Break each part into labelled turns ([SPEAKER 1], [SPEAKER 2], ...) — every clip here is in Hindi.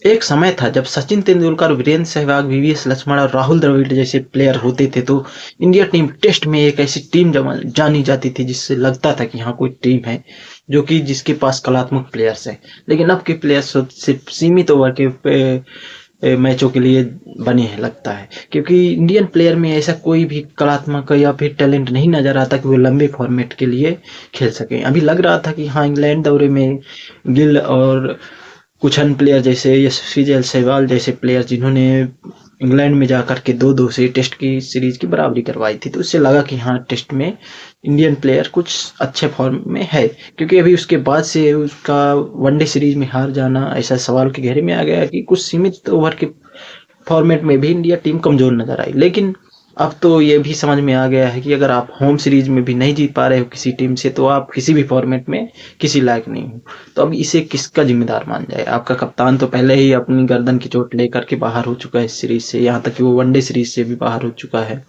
[SPEAKER 1] एक समय था जब सचिन तेंदुलकर, वीरेंद्र सहवाग, वीवीएस लक्ष्मण और राहुल द्रविड़ जैसे प्लेयर होते थे तो इंडिया टीम टेस्ट में एक ऐसी टीम जानी जाती थी जिससे लगता था कि हाँ कोई टीम है जो कि जिसके पास कलात्मक प्लेयर्स हैं। लेकिन अब के प्लेयर्स सिर्फ सीमित ओवर के मैचों के लिए बने हैं लगता है, क्योंकि इंडियन प्लेयर में ऐसा कोई भी कलात्मक या फिर टैलेंट नहीं नजर आता कि वो लंबे फॉर्मेट के लिए खेल सकें। अभी लग रहा था कि हाँ इंग्लैंड दौरे में गिल और कुछ अन्य प्लेयर जैसे यशस्वी जायसवाल जैसे प्लेयर जिन्होंने इंग्लैंड में जाकर के 2-2 से टेस्ट की सीरीज की बराबरी करवाई थी, तो उससे लगा कि हाँ टेस्ट में इंडियन प्लेयर कुछ अच्छे फॉर्म में है। क्योंकि अभी उसके बाद से उसका वनडे सीरीज में हार जाना ऐसा सवाल के घेरे में आ गया कि कुछ सीमित ओवर के फॉर्मेट में भी इंडिया टीम कमजोर नजर आई। लेकिन अब तो ये भी समझ में आ गया है कि अगर आप होम सीरीज में भी नहीं जीत पा रहे हो किसी टीम से तो आप किसी भी फॉर्मेट में किसी लायक नहीं हो। तो अब इसे किसका जिम्मेदार मान जाए? आपका कप्तान तो पहले ही अपनी गर्दन की चोट लेकर के बाहर हो चुका है इस सीरीज से, यहाँ तक कि वो वनडे सीरीज से भी बाहर हो चुका है।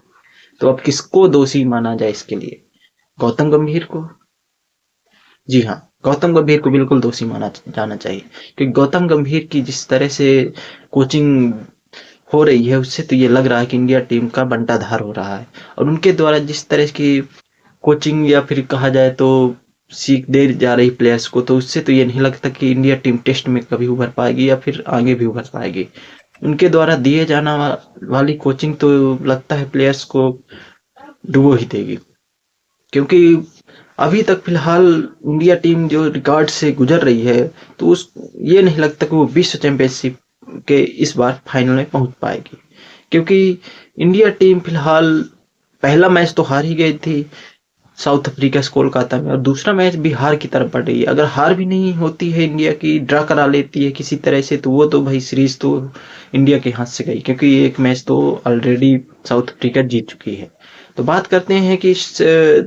[SPEAKER 1] तो अब किसको दोषी माना जाए इसके लिए? गौतम गंभीर को? जी हाँ, गौतम गंभीर को बिल्कुल दोषी माना जाना चाहिए, क्योंकि गौतम गंभीर की जिस तरह से कोचिंग हो रही है उससे तो ये लग रहा है कि इंडिया टीम का बंटाधार हो रहा है। और उनके द्वारा जिस तरह की कोचिंग या फिर कहा जाए तो सीख दे जा रही प्लेयर्स को, तो उससे तो ये नहीं लगता कि इंडिया टीम टेस्ट में कभी उभर पाएगी या फिर आगे भी उभर पाएगी। उनके द्वारा दिए जाना वाली कोचिंग तो लगता है प्लेयर्स को डुबो ही देगी। क्योंकि अभी तक फिलहाल इंडिया टीम जो रिकॉर्ड से गुजर रही है, तो उस ये नहीं लगता कि वो विश्व चैंपियनशिप के इस बार फाइनल में पहुंच पाएगी। क्योंकि इंडिया टीम फिलहाल पहला मैच तो हार ही गई थी साउथ अफ्रीका से कोलकाता में, और दूसरा मैच भी हार की तरफ बढ़ रही है। अगर हार भी नहीं होती है इंडिया की, ड्रा करा लेती है किसी तरह से, तो वो तो भाई सीरीज तो इंडिया के हाथ से गई, क्योंकि एक मैच तो ऑलरेडी साउथ अफ्रीका जीत चुकी है। तो बात करते हैं कि इस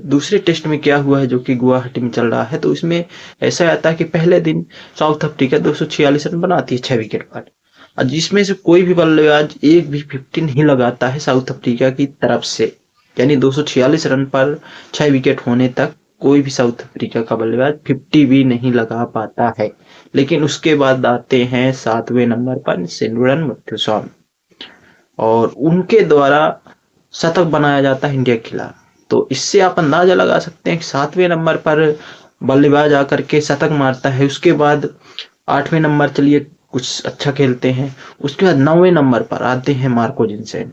[SPEAKER 1] दूसरे टेस्ट में क्या हुआ है जो कि गुवाहाटी में चल रहा है। तो इसमें ऐसा आता है कि पहले दिन साउथ अफ्रीका 246 रन बनाती है 6 विकेट पर, और जिसमें से कोई भी बल्लेबाज एक भी 50 नहीं लगाता है साउथ अफ्रीका की तरफ से। यानी 246 रन पर 6 विकेट होने तक कोई भी साउथ अफ्रीका का बल्लेबाज 50 भी नहीं लगा पाता है। लेकिन उसके बाद आते हैं 7वें नंबर पर सेलुरन मथुसन, और उनके द्वारा शतक बनाया जाता है इंडिया के खिलाफ। तो इससे आप अंदाजा लगा सकते हैं कि 7वें नंबर पर बल्लेबाज आकर के शतक मारता है। उसके बाद 8वें नंबर चलिए कुछ अच्छा खेलते हैं, उसके बाद 9वें नंबर पर आते हैं मार्को जिनसेन।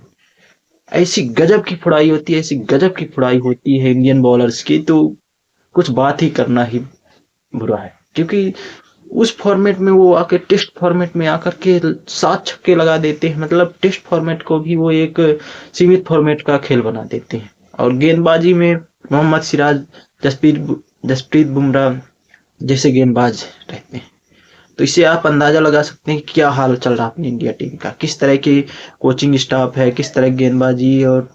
[SPEAKER 1] ऐसी गजब की फुड़ाई होती है, ऐसी गजब की फुड़ाई होती है इंडियन बॉलर्स की, तो कुछ बात ही करना ही बुरा है। क्योंकि उस फॉर्मेट में वो आके टेस्ट फॉर्मेट में आकर के 7 छक्के लगा देते हैं, मतलब टेस्ट फॉर्मेट को भी वो एक सीमित फॉर्मेट का खेल बना देते हैं। और गेंदबाजी में मोहम्मद सिराज, जसप्रीत जसप्रीत बुमराह जैसे गेंदबाज रहते हैं। तो इससे आप अंदाजा लगा सकते हैं कि क्या हाल चल रहा है अपनी इंडिया टीम का, किस तरह की कोचिंग स्टाफ है, किस तरह की गेंदबाजी, और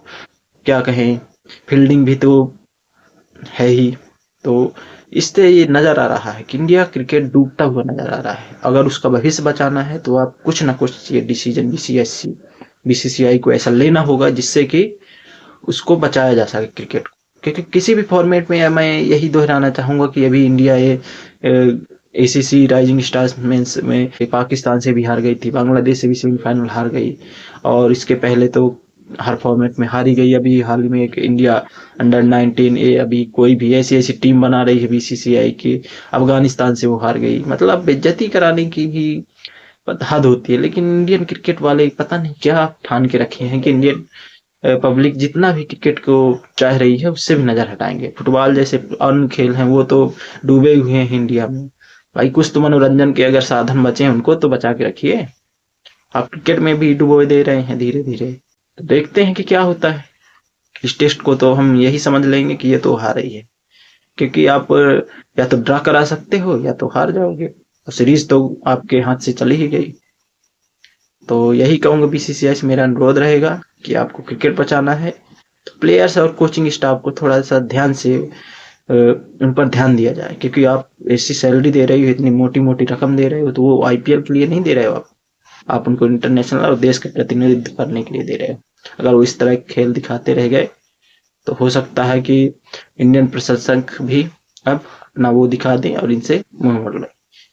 [SPEAKER 1] क्या कहें फील्डिंग भी तो है ही। तो इससे ये नजर आ रहा है कि इंडिया क्रिकेट डूबता हुआ नजर आ रहा है। अगर उसका भविष्य बचाना है तो आप कुछ ना कुछ ये डिसीजन बीसीसीआई को ऐसा लेना होगा जिससे कि उसको बचाया जा सके क्रिकेट को। क्योंकि किसी भी फॉर्मेट में मैं यही दोहराना चाहूंगा कि अभी इंडिया ये एसीसी राइजिंग स्टार्स मेंस में पाकिस्तान से भी हार गई थी, बांग्लादेश से भी सेमीफाइनल हार गई, और इसके पहले तो हर फॉर्मेट में हारी गई। अभी हाल ही में एक इंडिया अंडर 19 अभी कोई भी ऐसी ऐसी टीम बना रही है बीसीसीआई की, अफगानिस्तान से वो हार गई। मतलब बेइज्जती कराने की भी हद होती है। लेकिन इंडियन क्रिकेट वाले पता नहीं क्या ठान के रखे हैं कि इंडियन पब्लिक जितना भी क्रिकेट को चाह रही है उससे भी नजर हटाएंगे। फुटबॉल जैसे अन्य खेल हैं वो तो डूबे हुए हैं इंडिया में। भाई कुछ तो मनोरंजन के अगर साधन बचे हैं उनको तो बचा के रखिए। आप क्रिकेट में भी डुबो दे रहे हैं धीरे धीरे। तो देखते हैं कि क्या होता है। इस टेस्ट को तो हम यही समझ लेंगे कि ये तो हार ही है, क्योंकि आप या तो ड्रा करा सकते हो या तो हार जाओगे, और सीरीज तो आपके हाथ से चली ही गई। तो यही कहूंगा बीसीसीआई से मेरा अनुरोध रहेगा कि आपको क्रिकेट बचाना है तो प्लेयर्स और कोचिंग स्टाफ को थोड़ा सा ध्यान से उन पर ध्यान दिया जाए। क्योंकि आप ऐसी सैलरी दे रहे हो, इतनी मोटी मोटी रकम दे रहे हो, तो वो आईपीएल के लिए नहीं दे रहे हो आप उनको इंटरनेशनल और देश का प्रतिनिधित्व करने के लिए दे रहे हो। अगर वो इस तरह के खेल दिखाते रह गए तो हो सकता है कि इंडियन प्रशंसक भी अब अपना वो दिखा दें और इनसे मुंह मोड़ लें,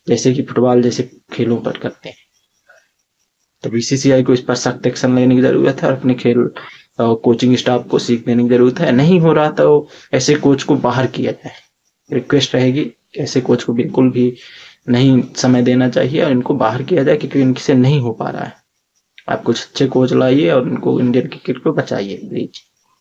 [SPEAKER 1] जैसे कि फुटबॉल जैसे खेलों पर करते हैं। तो बीसीसीआई को इस पर सख्त एक्शन लेने की जरूरत है और अपने खेल कोचिंग स्टाफ को सीख देने की जरूरत है। नहीं हो रहा तो ऐसे कोच को बाहर किया जाए। रिक्वेस्ट रहेगी, ऐसे कोच को बिल्कुल भी नहीं समय देना चाहिए और इनको बाहर किया जाए, क्योंकि इनसे नहीं हो पा रहा है। आप कुछ अच्छे कोच लाइए और इनको इंडियन क्रिकेट को बचाइए प्लीज।